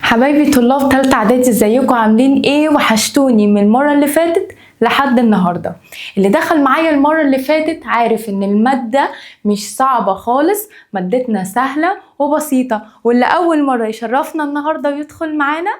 حبايبي طلاب تالتة اعدادي، ازيكم عاملين ايه؟ وحشتوني من المرة اللي فاتت لحد النهاردة. اللي دخل معايا المرة اللي فاتت عارف ان المادة مش صعبة خالص، مادتنا سهلة وبسيطة. واللي اول مرة يشرفنا النهاردة ويدخل معانا،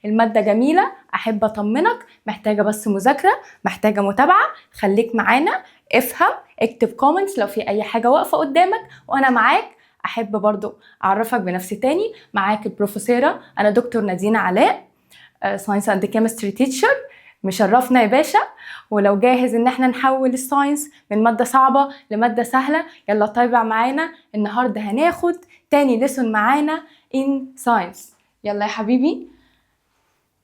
المادة جميلة. احب اطمنك، محتاجة بس مذاكرة، محتاجة متابعة. خليك معانا، افهم، اكتب كومنتس لو في اي حاجة واقفة قدامك وانا معاك. احب برضو اعرفك بنفسي تاني، معاك البروفيسورة انا دكتور نادين علاء، ساينس اند كيمستري تيتشر. مشرفنا يا باشا. ولو جاهز ان احنا نحول الساينس من مادة صعبة لمادة سهلة، يلا تابع معانا. النهاردة هناخد تاني ليسون معانا in science. يلا يا حبيبي،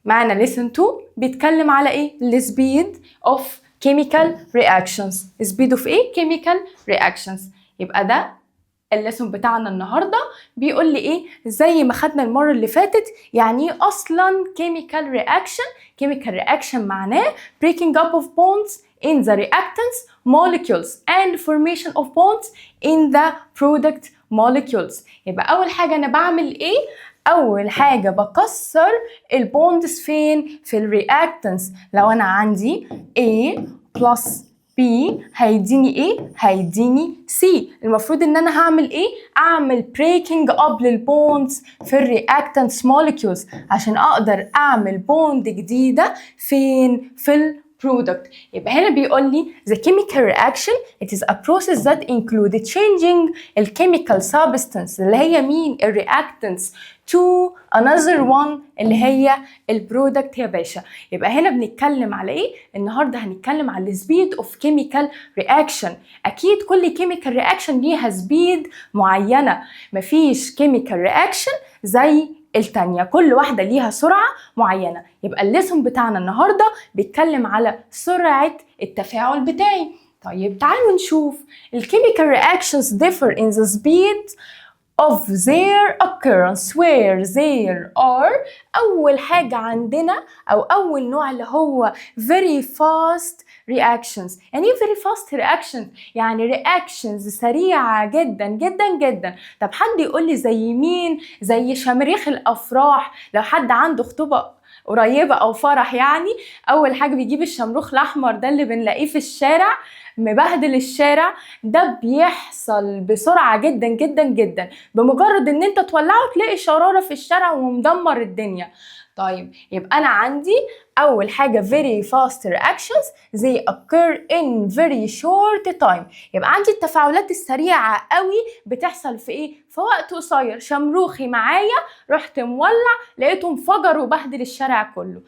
معانا lesson 2 بيتكلم على ايه؟ ال speed of chemical reactions. speed of ايه؟ chemical reactions. يبقى ده الليسون بتاعنا النهارده. بيقول لي ايه؟ زي ما خدنا المره اللي فاتت، يعني ايه اصلا chemical reaction؟ chemical reaction معناه breaking up of bonds in the reactants molecules and formation of bonds in the product molecules. يبقى اول حاجه انا بعمل ايه؟ اول حاجه بكسر البوندز فين؟ في الرياكتنس. لو انا عندي A plus B هيديني ايه؟ هيديني C. المفروض ان انا هعمل ايه؟ اعمل breaking up للبوندز في الرياكتنس molecules عشان اقدر اعمل بوند جديده فين؟ في البرودكت. يبقى هنا بيقول لي the chemical reaction it is a process that includes changing the chemical substance اللي هي مين؟ الرياكتنس to another one اللي هي البرودكت يا باشا. يبقى هنا بنتكلم على ايه؟ النهارده هنتكلم على السبيد اوف كيميكال رياكشن. اكيد كل كيميكال رياكشن ليها سبيد معينه، مفيش كيميكال رياكشن زي التانية، كل واحدة ليها سرعة معينة. يبقى الليسون بتاعنا النهاردة بيتكلم على سرعة التفاعل بتاعي. طيب تعالوا نشوف الكيميكال reactions differ in the speed of their occurrence where there are. أول حاجة عندنا أو أول نوع اللي هو very fast reactions. يعني إيه very fast reactions؟ يعني reactions سريعة جدا جدا جدا. طب حد يقول لي زي مين؟ زي شماريخ الأفراح. لو حد عنده خطوبة قريبة أو فرح، يعني أول حاجة بيجيب الشمروخ الأحمر ده اللي بنلاقيه في الشارع مبهدل الشارع. ده بيحصل بسرعة جدا جدا جدا، بمجرد ان انت تولعه تلاقي شرارة في الشارع ومدمر الدنيا. طيب يبقى انا عندي اول حاجة very fast reactions they occur in very short time. يبقى عندي التفاعلات السريعة قوي بتحصل في ايه؟ في وقت قصير. شمروخي معايا رحت مولع لقيته انفجر وبهدل الشارع كله.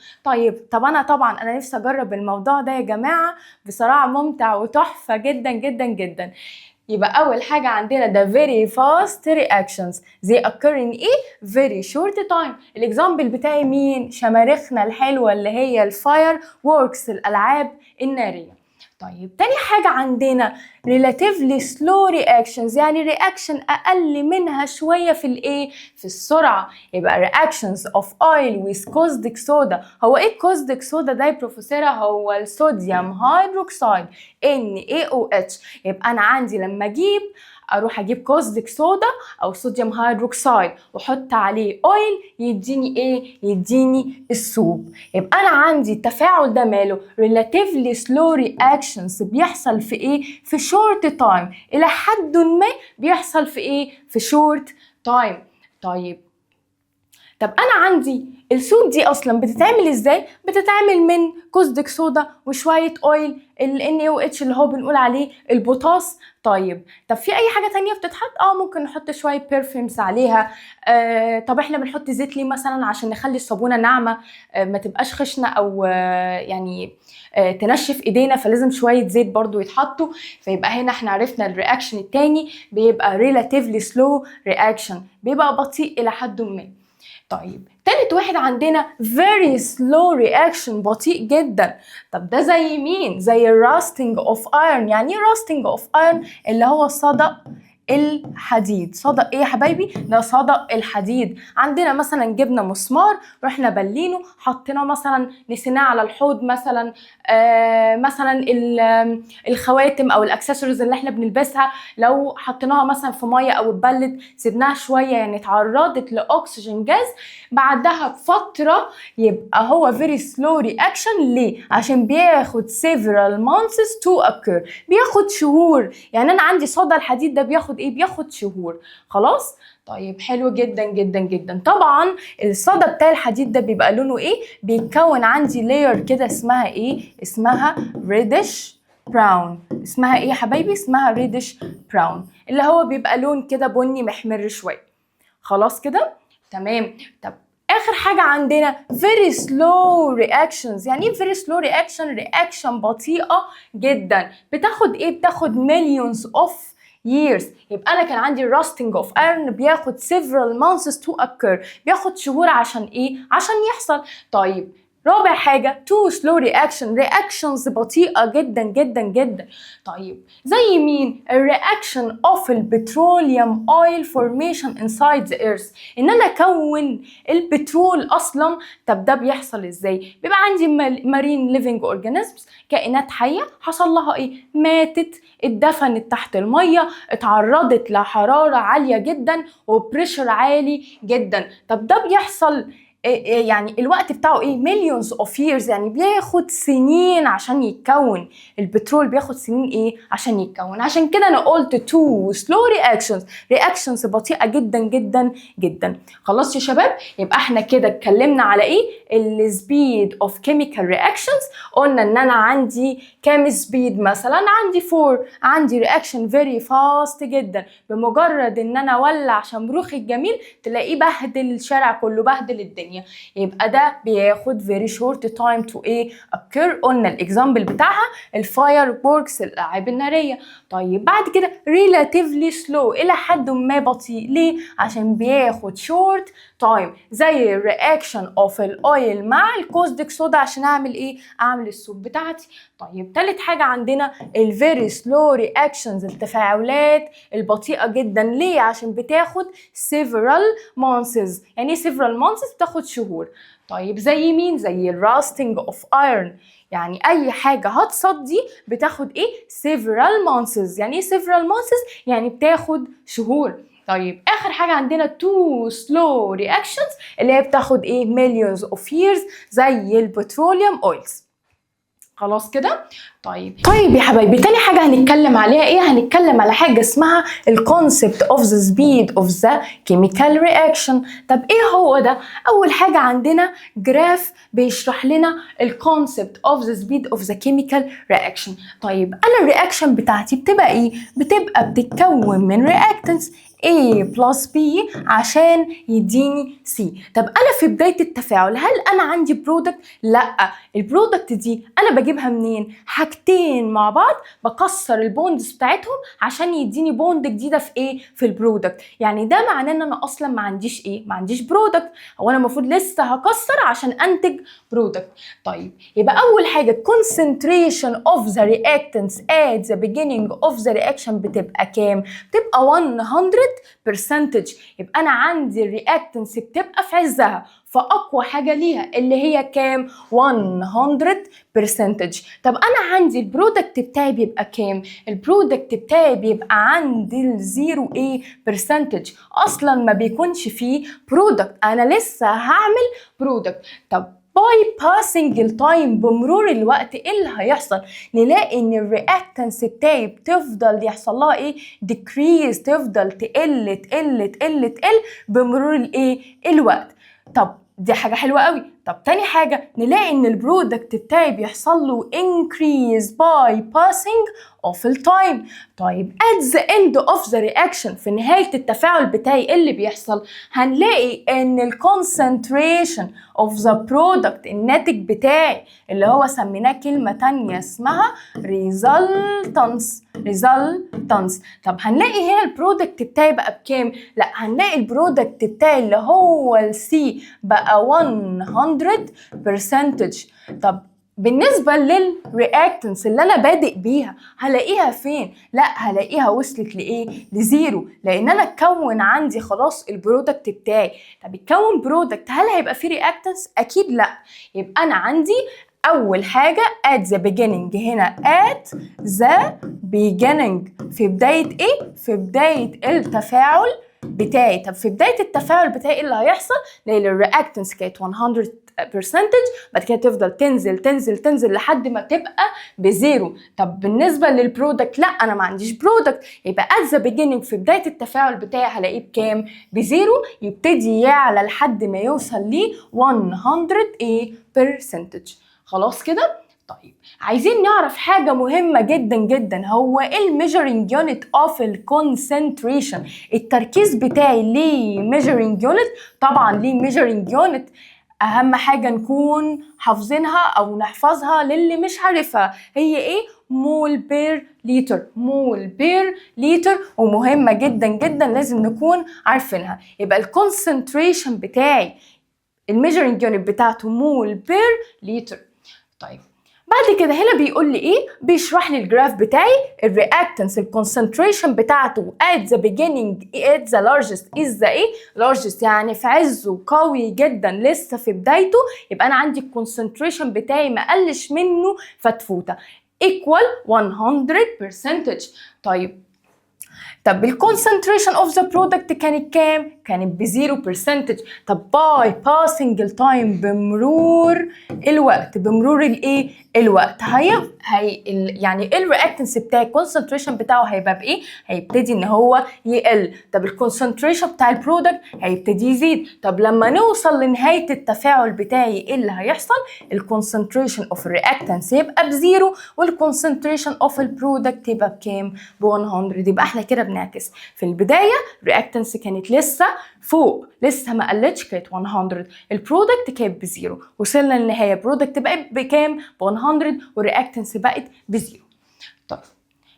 طب انا نفسي اجرب الموضوع ده يا جماعة، بصراحة ممتع وتحفة جدا جدا جدا. يبقى أول حاجة عندنا ده very fast reactions they occur in a very short time. الإكزامبل بتاعي مين؟ شماريخنا الحلوة اللي هي الفاير ووركس، الألعاب النارية. طيب تاني حاجة عندنا relatively slow reactions، يعني reaction أقل منها شوية في الإيه؟ في السرعة. يبقى reactions of oil with caustic soda. هو إيه caustic soda ده يا بروفيسورة؟ هو الصوديوم هيدروكسيد NaOH. يبقى أنا عندي لما أروح أجيب كوزدك صودا أو صوديوم هيدروكسيد وأحط عليه أويل يديني إيه؟ يديني السوب. يبقى أنا عندي التفاعل ده ماله؟ relatively slow reactions بيحصل في إيه؟ في short time. إلى حد ما بيحصل في إيه؟ في short time. طب أنا عندي السوب دي أصلا بتتعمل إزاي؟ بتتعمل من كوزدك صودا وشوية أويل ال NaOH اللي هو بنقول عليه البوتاس. طب في أي حاجة تانية بتتحط؟ ممكن نحط شوية بيرفيومز عليها. طب إحنا بنحط زيت ليه مثلا؟ عشان نخلي الصابونة ناعمة، ما تبقاش خشنة أو يعني تنشف إيدينا، فلازم شوية زيت برضو يتحطوا. فيبقى هنا إحنا عرفنا الرياكشن التاني بيبقى relatively slow reaction، بيبقى بطيء إلى حد ما. طيب تالت واحد عندنا very slow reaction، بطيء جدا. طب ده زي مين؟ زي rusting of iron. يعني ايه rusting of iron؟ اللي هو صدأ الحديد. صدى ايه يا حبايبي؟ ده صدى الحديد. عندنا مثلا جبنا مسمار رحنا بلينه حطيناه مثلا نسيناه على الحوض مثلا، مثلا الخواتم او الاكسسوارز اللي احنا بنلبسها لو حطيناها مثلا في ميه او اتبلت سيبناها شويه يعني اتعرضت لاكسجين جاز، بعدها بفتره يبقى هو very slow reaction. ليه؟ عشان بياخد several months to occur، بياخد شهور. يعني انا عندي صدى الحديد ده بياخد ايه؟ بياخد شهور. خلاص؟ طيب حلو جدا جدا جدا. طبعا الصدى بتاع الحديد ده بيبقى لونه ايه؟ بيتكون عندي layer كده اسمها ايه؟ اسمها reddish brown. اسمها ايه يا حبايبي؟ اسمها reddish brown، اللي هو بيبقى لون كده بني محمر شويه. خلاص كده؟ تمام. طب اخر حاجه عندنا very slow reactions. يعني ايه very slow reaction؟ reaction بطيئه جدا. بتاخد ايه؟ بتاخد millions of years. يبقى انا كان عندي rusting of iron بياخد several months to occur، بياخد شهور عشان ايه؟ عشان يحصل. طيب رابع حاجة too slow reactions بطيئة جدا جدا جدا. طيب زي مين؟ الرياكشن of البتروليوم oil formation inside the earth. ان انا اكون البترول اصلا. طب ده بيحصل ازاي؟ بيبقى عندي marine living organisms، كائنات حية حصل لها ايه؟ ماتت، اتدفنت تحت المية، اتعرضت لحرارة عالية جدا وبريشر عالي جدا. طب ده بيحصل يعني الوقت بتاعه ايه؟ millions of years. يعني بياخد سنين عشان يتكون البترول، بياخد سنين ايه؟ عشان يتكون. عشان كده انا قلت two slow reactions بطيئة جدا جدا جدا. خلاص يا شباب؟ يبقى احنا كده اتكلمنا على ايه؟ ال speed of chemical reactions. قلنا ان انا عندي كام speed؟ مثلا عندي 4. عندي reaction very fast جدا، بمجرد ان انا اولع شمروخ الجميل تلاقيه بهدل الشارع كله، بهدل الدنيا. يبقى ده بياخد very short time to ايه؟ occur. قلنا الاكزامبل بتاعها الفاير ووركس، الالعاب الناريه. طيب بعد كده relatively slow، الى حد ما بطيء. ليه؟ عشان بياخد short time، زي الرياكشن اوف الاويل مع الكوزديك صودا عشان اعمل ايه؟ اعمل السوب بتاعتي. طيب تالت حاجه عندنا الفيري سلو رياكشنز، التفاعلات البطيئه جدا. ليه؟ عشان بتاخد several months. يعني ايه several months؟ بتاخد شهور. طيب زي مين؟ زي الراستنج اوف ايرون. يعني اي حاجه هتصدي بتاخد ايه؟ several months. يعني ايه several months؟ يعني بتاخد شهور. طيب اخر حاجه عندنا two slow reactions اللي هي بتاخد ايه؟ millions of years، زي البتروليوم اويلز. خلاص كده؟ طيب يا حبايبي، تاني حاجة هنتكلم عليها ايه؟ هنتكلم على حاجة اسمها الكونسبت اوف ذا سبيد اوف ذا كيميكال رياكشن. طب ايه هو ده؟ اول حاجة عندنا جراف بيشرح لنا الكونسبت اوف ذا سبيد اوف ذا كيميكال رياكشن. طيب انا الرياكشن بتاعتي بتبقى ايه؟ بتبقى بتتكون من رياكتنس A plus B عشان يديني C. طب أنا في بداية التفاعل هل أنا عندي برودكت؟ لأ، البرودكت دي أنا بجيبها منين؟ حاجتين مع بعض بكسر البوندز بتاعتهم عشان يديني بوند جديدة في إيه؟ في البرودكت. يعني ده معناه إن أنا أصلا ما عنديش إيه؟ ما عنديش برودكت، أو أنا المفروض لسه هكسر عشان أنتج برودكت. طيب يبقى أول حاجة concentration of the reactants at the beginning of the reaction بتبقى كام؟ بتبقى 100%. يبقى انا عندي الرياكتنس بتبقى في عزها، فاقوى حاجه ليها اللي هي كام؟ 100%. طب انا عندي البرودكت بتاعي بيبقى كام؟ البرودكت بتاعي بيبقى عندي الزيرو ايه برسنتج، اصلا ما بيكونش فيه برودكت، انا لسه هعمل برودكت. طب باي باسنج التايم، بمرور الوقت ايه اللي هيحصل؟ نلاقي ان الرياكتنس بتاعي بتفضل يحصل لها ايه؟ ديكريز، تفضل تقل تقل تقل تقل بمرور الايه؟ الوقت. طب دي حاجه حلوه قوي. طب تاني حاجه نلاقي ان البرودكت بتاعي بيحصل له increase by passing of time. طيب at the end of the reaction، في نهايه التفاعل بتاعي ايه اللي بيحصل؟ هنلاقي ان ال concentration of the product، الناتج بتاعي اللي هو سميناه كلمه تانية اسمها resultants. طب هنلاقي هنا البرودكت بتاعي بقى بكام؟ لا، هنلاقي البرودكت بتاعي اللي هو السي بقى 100%. طب بالنسبة للرياكتنس اللي أنا بادئ بيها هلاقيها فين؟ لا هلاقيها وصلت لإيه؟ لزيرو، لأن أنا اتكون عندي خلاص البرودكت بتاعي. طب اتكون برودكت، هل هيبقى فيه رياكتنس؟ أكيد لا. يبقى أنا عندي أول حاجة at the beginning، هنا at the beginning في بداية إيه؟ في بداية التفاعل بتاعي. طب في بداية التفاعل بتاعي إيه اللي هيحصل؟ لأن الرياكتنس كانت 100%، بعد كده تفضل تنزل تنزل تنزل لحد ما تبقى بزيرو. طب بالنسبة للبرودكت، لا أنا ما عنديش برودكت، يبقى at the beginning في بداية التفاعل بتاعي هلاقيه بكام؟ بزيرو. يبتدي يعلى لحد ما يوصل ل 100%. خلاص كده؟ طيب عايزين نعرف حاجة مهمة جدا جدا، هو الميجرنج يونت اوف الكونسنتريشن. التركيز بتاعي ليه ميجرنج يونت؟ طبعا ليه ميجرنج يونت. اهم حاجة نكون حافظينها او نحفظها للي مش عارفها، هي ايه؟ مول بير لتر، مول بير لتر، ومهمة جدا جدا لازم نكون عارفينها. يبقى الكونسنتريشن بتاعي الميجرنج يونت بتاعته مول بير لتر. طيب بعد كده هنا بيقول لي ايه؟ بيشرح لي الجراف بتاعي الرياكتنس الكونسنتريشن بتاعته at the beginning at the largest is the ايه؟ largest يعني في عزه قوي جدا لسه في بدايته، يبقى انا عندي الكونسنتريشن بتاعي ما قلش منه فتفوته equal 100%. طب الكونسنتريشن اوف ذا برودكت كانت كام؟ كانت ب0%. طب باي باسنج التايم، بمرور الوقت، بمرور الايه؟ الوقت يعني الرياكتنس بتاعي الكونسنتريشن بتاعه هيبقى بايه؟ هيبتدي ان هو يقل. طب الكونسنتريشن بتاع البرودكت هيبتدي يزيد. طب لما نوصل لنهايه التفاعل بتاعي ايه اللي هيحصل؟ الكونسنتريشن اوف الرياكتنس يبقى بزيرو، والكونسنتريشن اوف البرودكت يبقى بكام؟ ب100. يبقى احنا كده بنعكس، في البدايه الرياكتنس كانت لسه فوق، لسه ما قلتش، كانت 100، البرودكت كانت بزيرو، وصلنا للنهايه البرودكت بقت بكام؟ ب100 والرياكتنس بقت بزيرو. طيب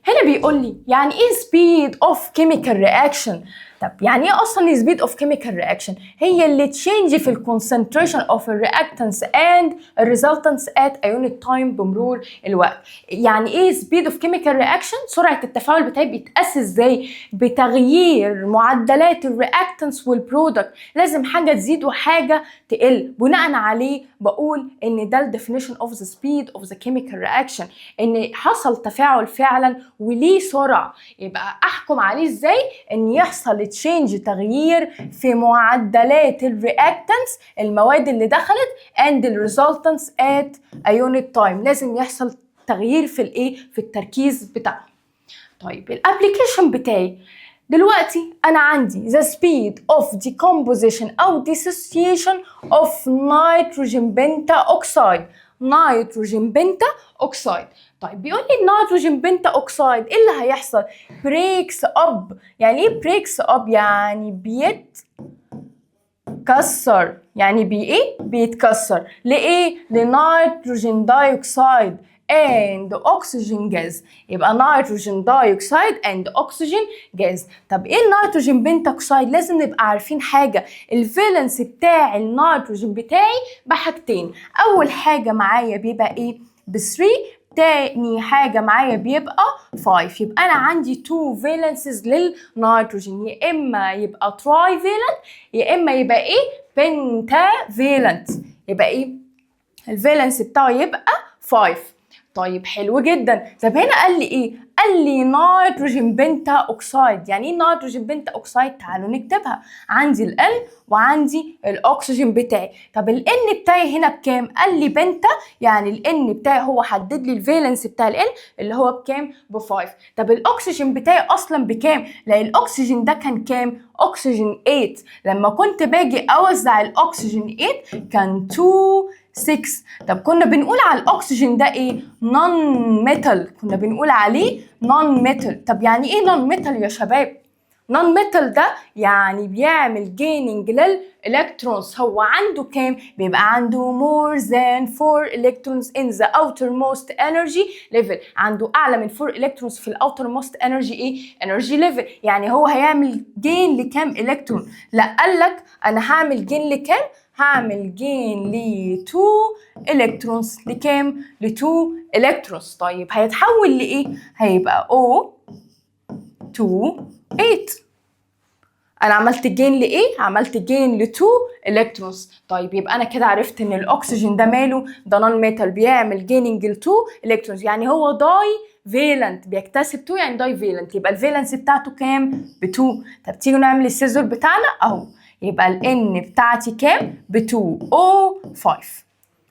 هنا بيقول لي يعني ايه speed of chemical reaction؟ طب يعني ايه اصلا speed of chemical reaction؟ هي اللي تشينج في الكونسنتريشن of reactants and resultants at a unit time بمرور الوقت. يعني ايه speed of chemical reaction؟ سرعة التفاعل بتاعي بيتقاس ازاي؟ بتغيير معدلات الرياكتنس والبرودكت، لازم حاجة تزيد وحاجة تقل، بناء عليه بقول ان ده definition of the speed of the chemical reaction، ان حصل تفاعل فعلا وليه سرعة. يبقى احكم عليه ازاي؟ ان يحصل تشينج، تغيير في معدلات الرياكتنس، المواد اللي دخلت and the resultants at a unit time، لازم يحصل تغيير في الايه؟ في التركيز بتاعه. طيب الابليكيشن بتاعي دلوقتي انا عندي the speed of decomposition او dissociation of nitrogen pentaoxide، نيتروجين بنتا اوكسايد. طيب بيقول لي النيتروجين بنتا اوكسايد ايه اللي هيحصل؟ بريكس اب. يعني ايه بريكس اب؟ يعني بيتكسر. يعني ايه؟ بيتكسر لايه؟ لنيتروجين دايوكسيد and oxygen gas. يبقى نيتروجين دايوكسيد and oxygen gas. طب ايه النيتروجين بنتوكسيد؟ لازم نبقى عارفين حاجه، الفالنس بتاع النيتروجين بتاعي بحاجتين، اول حاجه معايا بيبقى ايه؟ ب3، تاني حاجه معايا بيبقى 5. يبقى انا عندي 2 فالنسز للنيتروجين، يا اما يبقى تراي فالنت يا اما يبقى ايه؟ بنتا فالنت. يبقى ايه الفالنس بتاعه؟ يبقى 5. طيب حلو جدا. طب هنا قال لي ايه؟ قال لي نيتروجين بنتا اوكسايد. يعني ايه نيتروجين بنتا اوكسايد؟ تعالوا نكتبها. عندي ال وعندي الاكسجين بتاعي. طب ال N بتاعي هنا بكام؟ قال لي بنتا، يعني ال N بتاعي هو حدد لي الفالنس بتاع ال N اللي هو بكام؟ ب5. طب الاكسجين بتاعي اصلا بكام؟ لا الاكسجين ده كان كام؟ اكسجين 8. لما كنت باجي اوزع الاكسجين 8 كان 6. طب كنا بنقول على الاكسجين ده ايه؟ نون ميتال، كنا بنقول عليه نون ميتال. طب يعني ايه نون ميتال يا شباب؟ نون ميتال ده يعني بيعمل جيننج للإلكترونز. هو عنده كام؟ بيبقى عنده more than 4 electrons in the outermost energy level. عنده أعلى من 4 electrons في outermost energy energy level. يعني هو هيعمل جين لكام إلكترون؟ لا، قالك أنا هعمل جين لكام؟ هعمل جين ل 2 الكترونز. لكام؟ ل 2 الكترونز. طيب هيتحول لايه؟ هيبقى O2 8. انا عملت جين لايه؟ عملت جين ل 2 الكترونز. طيب يبقى انا كده عرفت ان الاكسجين ده ماله؟ ده نون ميتال، بيعمل جيننج ل 2 الكترونز. يعني هو داي فيلنت، بيكتسب 2 يعني داي فيلنت. يبقى الفالنس بتاعته كام؟ ب 2. طب تيجوا نعمل السيزور بتاعنا اهو. يبقى ال N بتاعتي كام؟ ب 2O5.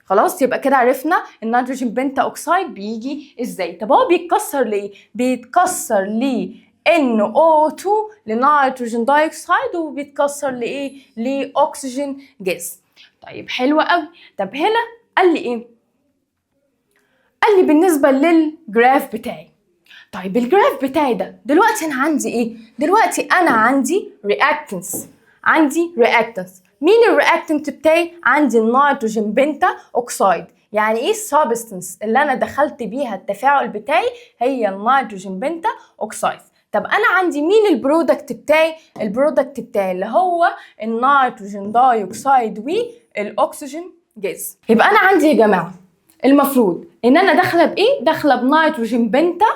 خلاص، يبقى كده عرفنا النيتروجين بنتا اوكسايد بيجي ازاي. طب هو بيتكسر ليه؟ بيتكسر ل NO2 لنيتروجين دايوكسيد، وبيتكسر لايه؟ لاكسجين جاز. طيب حلو قوي. طب هنا قال لي ايه؟ قال لي بالنسبه للجراف بتاعي. طيب الجراف بتاعي ده دلوقتي انا عندي ايه؟ دلوقتي انا عندي رياكتنس. عندي رياكتنس. مين الرياكتنت بتاعي؟ عندي النيتروجين بنتا اوكسايد. يعني ايه السبستنس اللي انا دخلت بيها التفاعل بتاعي؟ هي النيتروجين بنتا اوكسايد. طب انا عندي مين البرودكت بتاعي؟ البرودكت بتاعي اللي هو النيتروجين دايوكسيد والاكسجين جاز. يبقى انا عندي يا جماعه المفروض ان انا داخله بايه؟ داخله بنيتروجين بنتا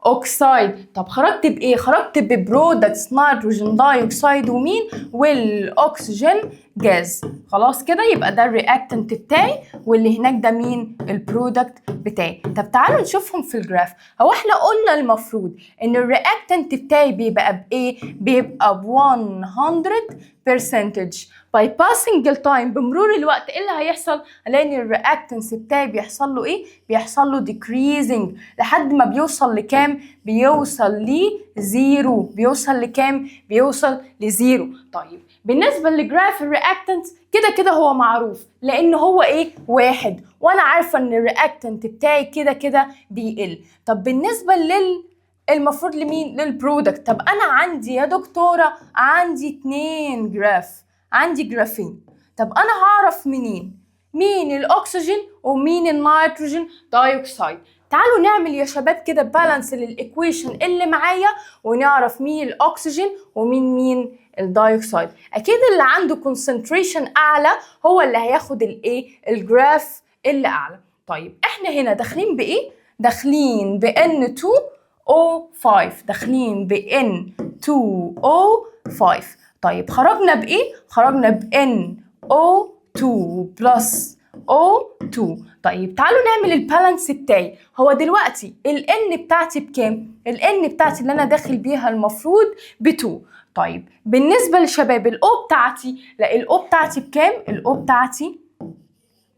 اوكسايد. طب خرجت بايه؟ خرجت ببرودكتس نيتروجين دايوكسيد ومين؟ والاكسجين جاز. خلاص كده يبقى ده الرياكتنت بتاعي، واللي هناك ده مين؟ البرودكت بتاعي. طب تعالوا نشوفهم في الجراف. هو احنا قلنا المفروض ان الرياكتنت بتاعي بيبقى بايه؟ بيبقى ب 100% by passing التايم. بمرور الوقت ايه اللي هيحصل؟ هلاقي ان الرياكتنس بتاعي بيحصل له ايه؟ بيحصل له decreasing لحد ما بيوصل لكام؟ بيوصل لزيرو. بيوصل لكام؟ بيوصل لزيرو. طيب بالنسبه لجراف الرياكتنس كده كده هو معروف، لان هو ايه؟ واحد، وانا عارفه ان الرياكتنت بتاعي كده كده بيقل. طب بالنسبه المفروض لمين؟ للبرودكت. طب انا عندي يا دكتوره عندي 2 جراف، عندي جرافين. طب انا هعرف منين مين الاكسجين ومين النيتروجين دايوكسيد؟ تعالوا نعمل يا شباب كده بالانس للايكويشن اللي معايا ونعرف مين الاكسجين ومين الدايوكسيد. اكيد اللي عنده concentration اعلى هو اللي هياخد الايه؟ الجراف اللي اعلى. طيب احنا هنا داخلين بايه؟ داخلين ب N2O5. داخلين ب N2O5. طيب خرجنا بايه؟ خرجنا ب NO2 plus O2. طيب تعالوا نعمل البالانس بتاعي. هو دلوقتي ال N بتاعتي بكام؟ ال N بتاعتي اللي انا داخل بيها المفروض ب 2. طيب بالنسبه للشباب ال O بتاعتي، لا ال O بتاعتي بكام؟ ال O بتاعتي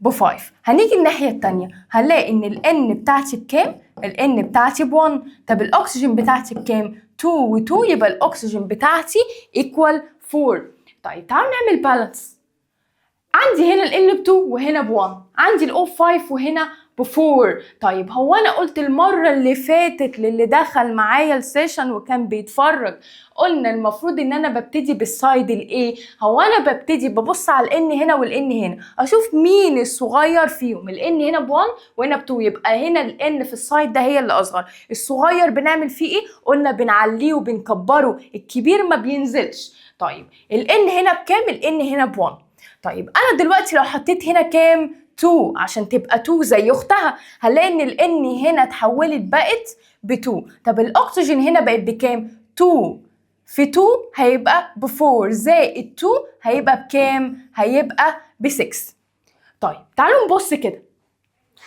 ب 5. هنيجي الناحيه الثانيه هنلاقي ان ال N بتاعتي بكام؟ ال N بتاعتي ب 1. طب الاكسجين بتاعتي بكام؟ 2 و2، يبقى الاكسجين بتاعتي equal 4. طيب تعالوا نعمل بالانس. عندي هنا ال N ب 2 وهنا ب 1، عندي ال O 5 وهنا ب 4. طيب هو انا قلت المره اللي فاتت للي دخل معايا السيشن وكان بيتفرج، قلنا المفروض ان انا ببتدي بالسايد الايه؟ هو انا ببتدي ببص على الN هنا والN هنا، اشوف مين الصغير فيهم. ال N هنا ب 1 وهنا ب 2، يبقى هنا ال N في السايد ده هي اللي اصغر. الصغير بنعمل فيه ايه؟ قلنا بنعليه وبنكبره، الكبير ما بينزلش. طيب ال N هنا بكام؟ ال N هنا ب 1. طيب انا دلوقتي لو حطيت هنا كام؟ 2 عشان تبقى 2 زي اختها، هنلاقي ان ال N هنا اتحولت بقت ب 2. طب الاكسجين هنا بقت بكام؟ 2 في 2 هيبقى ب 4 زائد 2 هيبقى بكام؟ هيبقى ب 6. طيب تعالوا نبص كده.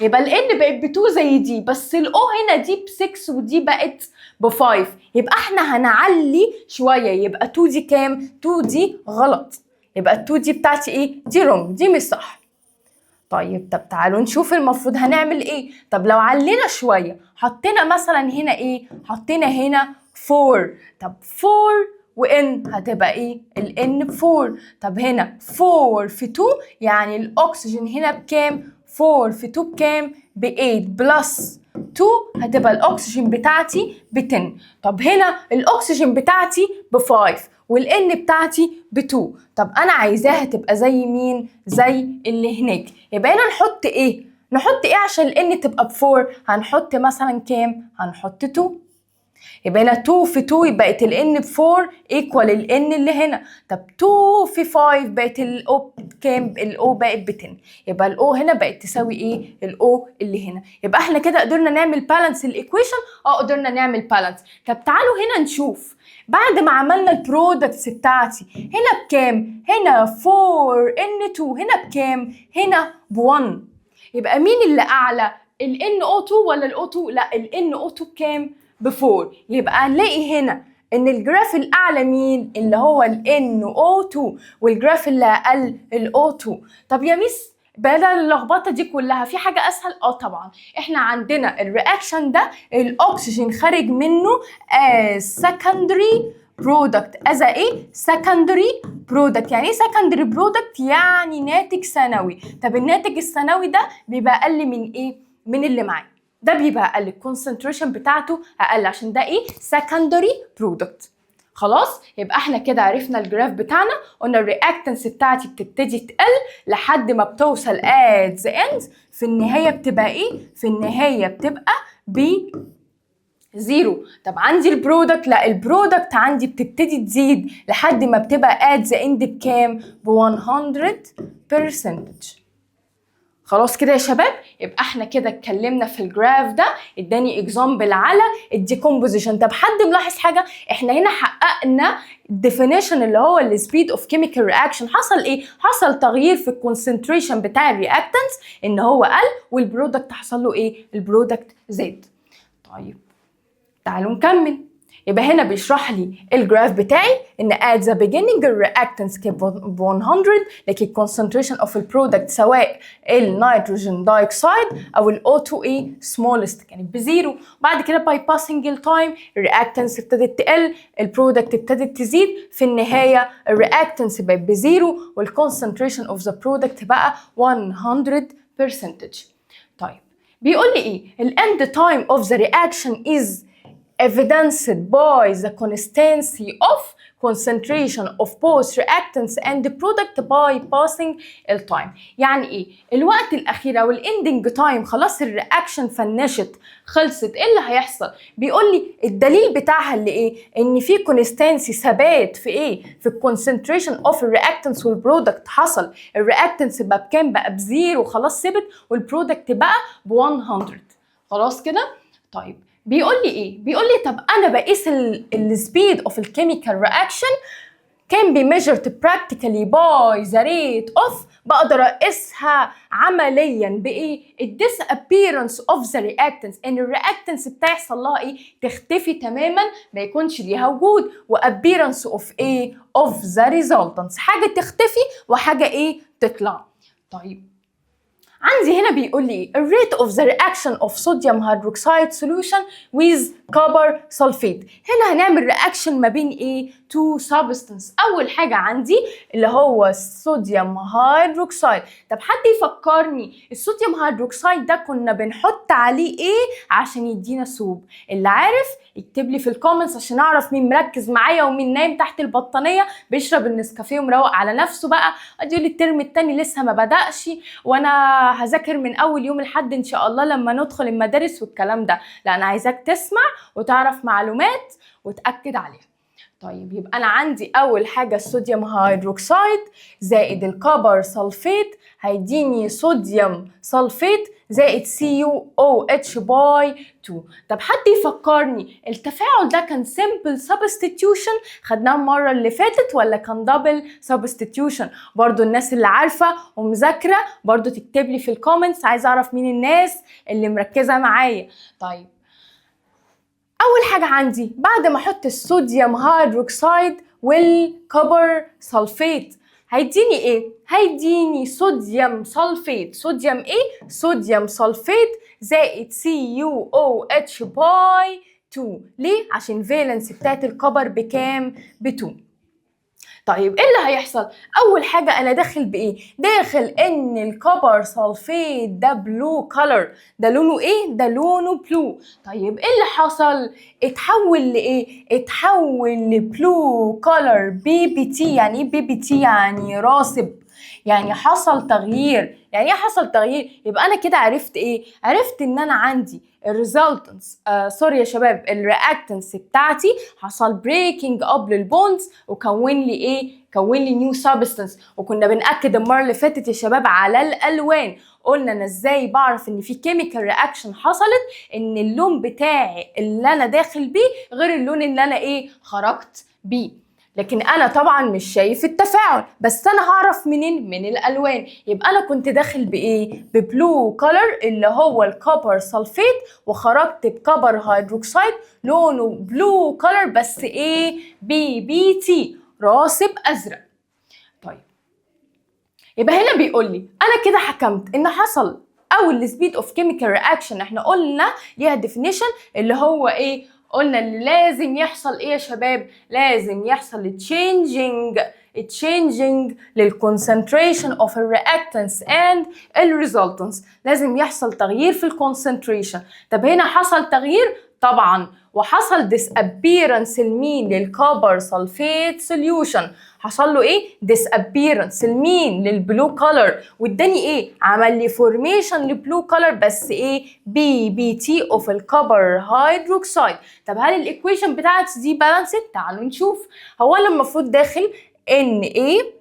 يبقى ال N بقت ب 2 زي دي، بس ال O هنا دي ب 6 ودي بقت ب 5. يبقى احنا هنعلي شويه، يبقى 2 دي كام؟ 2 دي غلط، يبقى ال 2 دي بتاعتي ايه؟ دي رونج، دي مش صح. طيب طب تعالوا نشوف المفروض هنعمل ايه. طب لو علينا شويه حطينا مثلا هنا ايه؟ حطينا هنا 4. طب 4 وN هتبقى ايه؟ ال N ب 4. طب هنا 4 في 2 يعني الاكسجين هنا بكام؟ 4 في 2 بكام؟ ب 8 بلس 2 هتبقى الاكسجين بتاعتي ب 10. طب هنا الاكسجين بتاعتي ب 5 والN بتاعتي ب 2. طب انا عايزاها تبقى زي مين؟ زي اللي هناك. يبقى هنا نحط ايه؟ نحط ايه عشان الN تبقى ب 4؟ هنحط مثلا كام؟ هنحط 2. يبقى هنا 2 في 2 بقت ال N ب 4 ايكوال ال N اللي هنا. طب 2 في 5 بقت ال O بكام؟ ال O بقت ب 10. يبقى ال O هنا بقت تساوي ايه؟ ال O اللي هنا. يبقى احنا كده قدرنا نعمل بالانس الايكويشن. قدرنا نعمل بالانس. طب تعالوا هنا نشوف بعد ما عملنا البرودكتس بتاعتي هنا بكام؟ هنا 4N2 هنا بكام؟ هنا ب 1. يبقى مين اللي اعلى؟ ال NO2 ولا ال O2؟ لا ال NO2 بكام؟ ب 4. يبقى هنلاقي هنا ان الجراف الاعلى مين؟ اللي هو ال NO2 والجراف اللي اقل ال O2. طب يا ميس بدل اللخبطه دي كلها في حاجه اسهل؟ طبعا احنا عندنا الرياكشن ده الاكسجين خارج منه as secondary product. as ايه؟ secondary product. يعني ايه secondary product؟ يعني ناتج ثانوي. طب الناتج الثانوي ده بيبقى اقل من ايه؟ من اللي معاه. ده بيبقى اقل، الكونسنتريشن بتاعته اقل عشان ده ايه؟ secondary product. خلاص يبقى احنا كده عرفنا الجراف بتاعنا. قلنا الرياكتنس بتاعتي بتبتدي تقل لحد ما بتوصل at the end. في النهايه بتبقى ايه؟ في النهايه بتبقى ب 0. طب عندي البرودكت، لا البرودكت عندي بتبتدي تزيد لحد ما بتبقى at the end بكام؟ ب 100%. خلاص كده يا شباب. يبقى احنا كده اتكلمنا في الجراف ده، اداني اكزامبل على الديكومبوزيشن. طب حد ملاحظ حاجه؟ احنا هنا حققنا الديفينيشن اللي هو السبيد اوف كيميكال رياكشن. حصل ايه؟ حصل تغيير في الكونسنتريشن بتاع الرياكتنس ان هو قل والبرودكت حصل له ايه؟ البرودكت زاد. طيب تعالوا نكمل. يبقى هنا بيشرح لي الجراف بتاعي ان at the beginning الرياكتنس كان ب 100 لكن concentration of البرودكت سواء النيتروجين دايوكسيد او ال O2 ايه smallest كانت بزيرو. بعد كده by passing التايم الرياكتنس ابتدت تقل، البرودكت ابتدت تزيد، في النهايه الرياكتنس بقت بزيرو والconcentration of the product بقى 100%. طيب بيقول لي ايه؟ ال end time of the reaction is evidenced by the constancy of concentration of both reactants and the product by passing التايم. يعني ايه؟ الوقت الاخير او الاندنج تايم خلاص الرياكشن فنشت خلصت، ايه اللي هيحصل؟ بيقول لي الدليل بتاعها اللي ايه؟ ان في كونستانسي ثبات في ايه؟ في الكونسنتريشن اوف الرياكتنس والبرودكت. حصل الرياكتنس بقى بكام؟ بقى بزيرو خلاص ثبت، والبرودكت بقى ب 100. خلاص كده؟ طيب بيقول لي ايه؟ بيقول لي طب انا بقيس السبيد اوف الكيميكال رياكشن can be measured practically by the rate of. بقدر اقيسها عمليا بايه؟ disappearance of the reactants. ان الرياكتنس بتحصل لها ايه؟ تختفي تماما، ما يكونش ليها وجود. appearance of ايه؟ of the resultants. حاجه تختفي وحاجه ايه؟ تطلع. طيب عندي هنا بيقول لي الريت اوف ذا رياكشن اوف صوديوم هيدروكسيد سوليوشن ويز كوبر سلفيت. هنا هنعمل رياكشن ما بين ايه؟ تو سبستانس. اول حاجه عندي اللي هو الصوديوم هيدروكسيد. طب حد يفكرني الصوديوم هيدروكسيد ده كنا بنحط عليه ايه عشان يدينا صوب؟ اللي عارف يكتب لي في الكومنتس عشان اعرف مين مركز معايا ومين نايم تحت البطانيه بيشرب النسكافيه ومروق على نفسه بقى. ادي لي الترم الثاني لسه ما بدأش وانا هذاكر من اول يوم لحد ان شاء الله لما ندخل المدارس والكلام ده. لا انا عايزاك تسمع وتعرف معلومات وتأكد عليها. طيب يبقى انا عندي اول حاجه الصوديوم هيدروكسيد زائد الكوبر سلفيت هيديني صوديوم سلفيت زائد CuOH باي 2. طب حد يفكرني التفاعل ده كان سمبل سبستيتيوشن خدناه المره اللي فاتت ولا كان دبل سبستيتيوشن؟ برضو الناس اللي عارفه ومذاكره برضو تكتب لي في الكومنتس، عايزه اعرف مين الناس اللي مركزه معايا. طيب اول حاجه عندي بعد ما احط الصوديوم هيدروكسيد والكوبر سلفيت هيديني ايه؟ هيديني صوديوم سلفيت. صوديوم ايه؟ صوديوم سلفيت زائد CuOH باي 2. ليه؟ عشان الفالنس بتاعت الكوبر بكام؟ ب 2. طيب ايه اللي هيحصل؟ اول حاجه انا داخل بايه؟ داخل ان الكوبر سلفيت ده بلو كولر، ده لونه ايه؟ ده لونه بلو. طيب ايه اللي حصل؟ اتحول لايه؟ اتحول لبلو كولر بي بي تي. يعني ايه بي بي تي؟ يعني راسب، يعني حصل تغيير. يعني ايه حصل تغيير؟ يبقى انا كده عرفت ايه؟ عرفت ان انا عندي الريزلتنس سوري يا شباب، الرياكتنس بتاعتي حصل بريكنج اب للبونز وكون لي ايه؟ كون لي نيو سبستانس. وكنا بنأكد المره اللي فاتت يا شباب على الالوان، قلنا انا ازاي بعرف ان في كيميكال رياكشن حصلت، ان اللون بتاعي اللي انا داخل بيه غير اللون اللي انا ايه؟ خرجت بيه. لكن انا طبعا مش شايف التفاعل، بس انا هعرف منين؟ من الالوان. يبقى انا كنت داخل بايه؟ ببلو كولر اللي هو الكوبر سلفيت، وخرجت بكبر هيدروكسيد لونه بلو كولر بس ايه؟ بي بي تي، راسب ازرق. طيب يبقى هنا بيقول لي انا كده حكمت ان حصل اول سبيد اوف كيميكال رياكشن. احنا قلنا ليها ديفينيشن اللي هو ايه؟ قلنا اللي لازم يحصل ايه يا شباب؟ لازم يحصل تشينجينج للكونسنتريشن اوف الرياكتنس اند الريزلتنس. لازم يحصل تغيير في الكونسنتريشن. طب هنا حصل تغيير طبعا، وحصل disappearance لمين؟ للكوبر سلفيت سوليوشن. حصل له ايه؟ disappearance لمين؟ للبلو كولر، واداني ايه؟ عمل لي فورميشن لبلو كولر بس ايه؟ بي بي تي اوف الكوبر هيدروكسيد. طب هل الايكويشن بتاعتي دي بالانسد؟ تعالوا نشوف. هو انا المفروض داخل ان ايه؟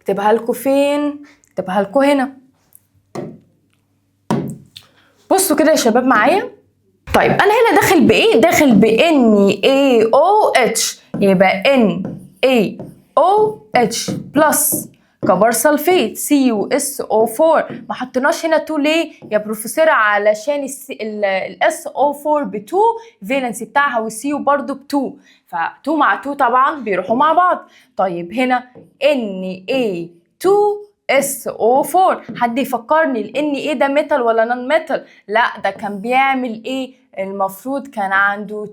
اكتبها لكم فين؟ اكتبها لكم هنا. بصوا كده يا شباب معايا. طيب انا هنا داخل بايه؟ داخل بان اي او اتش، يبقى ان اي او اتش بلس كبر سلفيت سي يو اس او 4. ما حطيناش هنا 2 ليه يا بروفيسوره؟ علشان الاس او 4 ب 2 فالنسي بتاعها، والسي يو برضه ب 2، ف 2 مع 2 طبعا بيروحوا مع بعض. طيب هنا ان اي 2 SO4. حد يفكرني ال Na ده ميتال ولا نون ميتال؟ لا ده كان بيعمل ايه؟ المفروض كان عنده 281،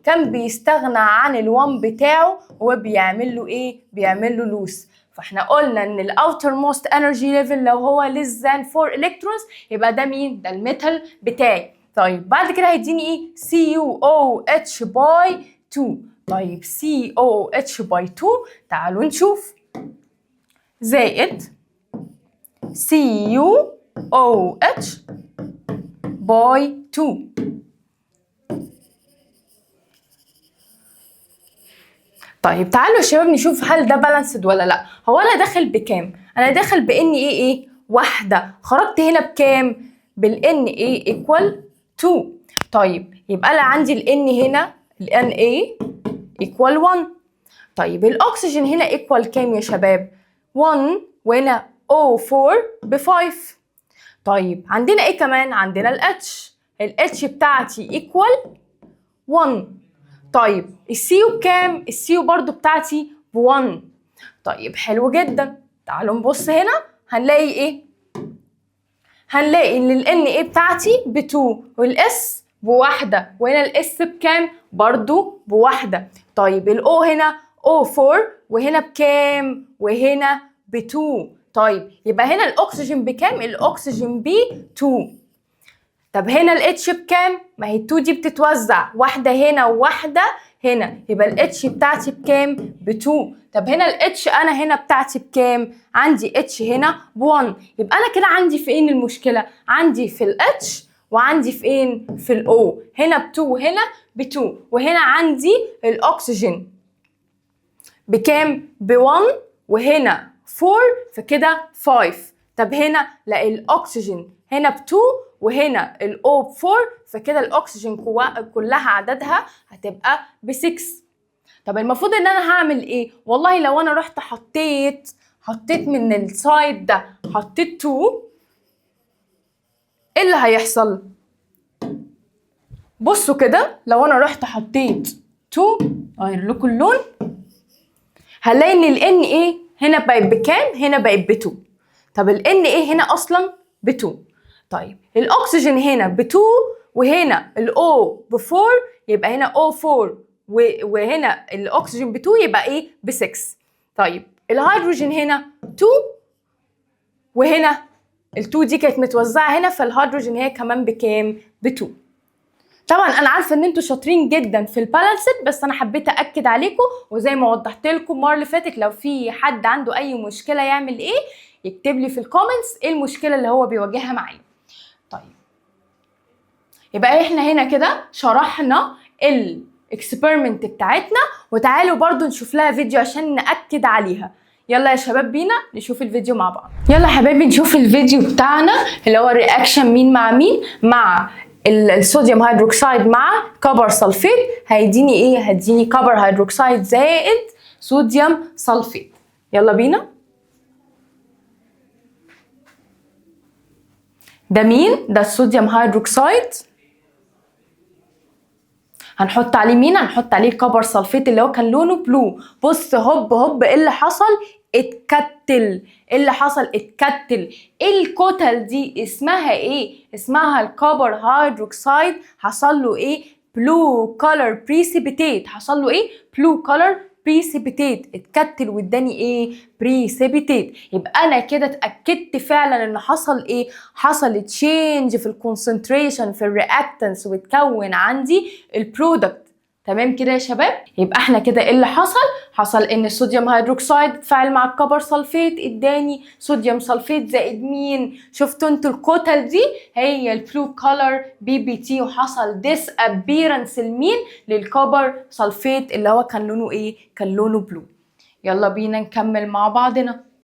كان بيستغنى عن ال1 بتاعه وبيعمل له ايه؟ بيعمل له لوس. فاحنا قلنا ان الاوتر موست انرجي ليفل لو هو less than 4 الكترونز يبقى ده مين؟ ده الميتال بتاعي. طيب بعد كده هيديني ايه؟ CuOH باي 2. طيب CuOH باي 2 تعالوا نشوف، زائد CuOH باي 2. طيب تعالوا يا شباب نشوف هل ده بالانسد ولا لا. هو انا داخل بكام؟ انا داخل بان ايه واحده، خرجت هنا بكام؟ بالان ايه ايكوال 2. طيب يبقى انا عندي الان هنا الان ايه ايكوال 1. طيب الاكسجين هنا ايكوال كام يا شباب؟ 1، وهنا O4 ب 5. طيب عندنا ايه كمان؟ عندنا الاتش، الاتش بتاعتي ايكوال 1. طيب السيو بكام؟ السيو برضو بتاعتي ب 1. طيب حلو جدا. تعالوا نبص هنا هنلاقي ايه؟ هنلاقي ان ال Na بتاعتي ب 2 والاس بواحدة، وهنا الاس بكام؟ برضو بواحدة. طيب الاو هنا O4 وهنا بكام؟ وهنا ب 2. طيب يبقى هنا الاكسجين بكام؟ الاكسجين ب 2. طب هنا الاتش بكام؟ ما هي 2 دي بتتوزع، واحدة هنا وواحدة هنا، يبقى الاتش بتاعتي بكام؟ ب 2. طب هنا الاتش انا هنا بتاعتي بكام؟ عندي اتش هنا ب 1. يبقى انا كده عندي فين المشكلة؟ عندي في الاتش وعندي فين؟ في الاو. هنا ب 2 وهنا ب 2، وهنا عندي الاكسجين بكام؟ ب 1 وهنا 4، فكده 5. طب هنا لا الاكسجين هنا ب 2 وهنا الاو ب 4، فكده الاكسجين كلها عددها هتبقى ب 6. طب المفروض ان انا هعمل ايه؟ والله لو انا رحت حطيت من السايد ده حطيت 2، ايه اللي هيحصل؟ بصوا كده، لو انا رحت حطيت 2 اغير لكم اللون، هنلاقي ان ال Na هنا بقت بكام؟ هنا بقت ب 2. طب ال Na هنا اصلا ب 2. طيب الاكسجين هنا ب 2 وهنا ال O ب 4، يبقى هنا O4 وهنا الاكسجين ب2 يبقى ايه ب6. طيب الهيدروجين هنا 2 وهنا ال2 دي كانت متوزعه هنا، فالهيدروجين هي كمان بكام؟ ب2. طبعا انا عارفه ان انتوا شاطرين جدا في البالانسد، بس انا حبيت اكد عليكم، وزي ما وضحت لكم المره اللي فاتت لو في حد عنده اي مشكله يعمل ايه، يكتب لي في الكومنتس ايه المشكله اللي هو بيواجهها معايا. طيب يبقى احنا هنا كده شرحنا الاكسبيرمنت بتاعتنا، وتعالوا برضو نشوف لها فيديو عشان نأكد عليها. يلا يا شباب بينا نشوف الفيديو مع بعض. يلا يا حبايبي نشوف الفيديو بتاعنا اللي هو الرياكشن مين مع مين، مع الصوديوم هيدروكسيد مع كبر سلفيت. هيديني ايه؟ هيديني كبر هيدروكسيد زائد صوديوم سلفيت. يلا بينا. ده مين؟ ده الصوديوم هيدروكسيد. هنحط عليه مين؟ هنحط عليه الكبر سلفيت اللي هو كان لونه بلو. بص هوب هوب ايه اللي حصل؟ اتكتل. ايه اللي حصل؟ اتكتل. ايه الكتل دي اسمها ايه؟ اسمها الكبر هيدروكسيد. حصل له ايه؟ بلو كولر بريسيبيتيت. حصل له ايه؟ بلو كولر بريسيبيتيت. اتكتل واداني ايه؟ بريسيبيتيت. يبقى انا كده اتاكدت فعلا ان حصل ايه؟ حصل تشينج في الكونسنتريشن في الرياكتنس، وتكون عندي البرودكت. تمام كده يا شباب؟ يبقى احنا كده ايه اللي حصل؟ حصل ان الصوديوم هيدروكسيد اتفاعل مع الكبر سلفيت، اداني صوديوم سلفيت زائد مين؟ شفتوا انتوا الكتل دي؟ هي البلو كولر BBT، وحصل ديس ابيرنس لمين؟ للكبر سلفيت اللي هو كان لونه ايه؟ كان لونه بلو. يلا بينا نكمل مع بعضنا.